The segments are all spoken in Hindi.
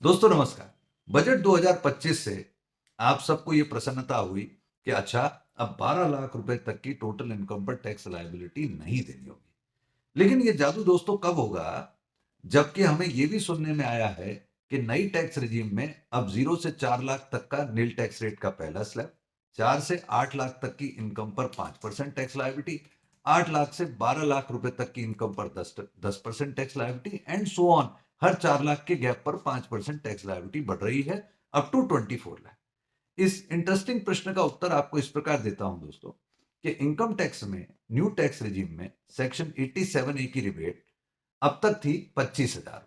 दोस्तों नमस्कार। बजट 2025 से आप सबको ये प्रसन्नता हुई कि अच्छा अब 12 लाख रुपए तक की टोटल इनकम पर टैक्स लायबिलिटी नहीं देनी होगी। लेकिन ये जादू दोस्तों कब होगा? जबकि हमें ये भी सुनने में आया है कि नई टैक्स रिजीम में अब 0 से 4 लाख तक का नील टैक्स रेट का पहला स्लैब, 4 से 8 लाख तक की इनकम पर 5% टैक्स लायबिलिटी, 8 लाख से 12 लाख रुपए तक की इनकम पर 10% tax liability and so on. हर 4 लाख के गैप पर 5% टैक्स लायबिलिटी बढ़ रही है अप टू 24 लाख। इस इंटरेस्टिंग प्रश्न का उत्तर आपको इस प्रकार देता हूं दोस्तों कि इनकम टैक्स में न्यू टैक्स रिजीम में सेक्शन 87A की रिबेट अब तक थी 25,000,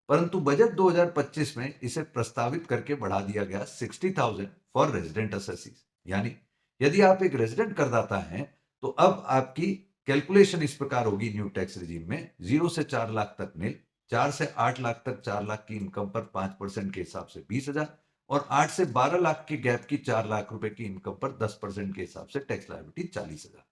परंतु बजट 2025 में इसे प्रस्तावित करके बढ़ा दिया गया 60,000 फॉर रेजिडेंट असेसीज। यानी यदि आप एक रेजिडेंट करदाता हैं तो अब आपकी कैलकुलेशन इस प्रकार होगी न्यू टैक्स रिजीम में 0 से 4 लाख तक नील, 4 से 8 लाख तक 4 लाख की इनकम पर 5% के हिसाब से 20,000 और 8 से 12 लाख के गैप की 4 लाख रुपए की इनकम पर 10% के हिसाब से टैक्स लायबिलिटी 40,000।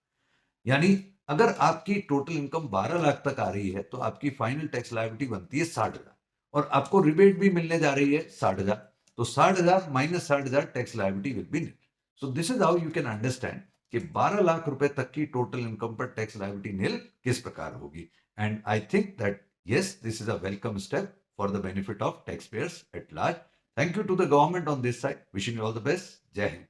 यानी अगर आपकी टोटल इनकम 12 लाख तक आ रही है तो आपकी फाइनल टैक्स लायबिलिटी बनती है 60,000 और आपको रिबेट भी मिलने जा रही है 60,000। तो 60,000 minus 60,000 tax liability will be nil. So this is how you can understand कि 12 लाख रुपए तक की टोटल इनकम पर टैक्स लायबिलिटी नील किस प्रकार होगी। And I think that yes, this is a welcome step for the benefit of taxpayers at large. Thank you to the government on this side. Wishing you all the best. Jai Hind.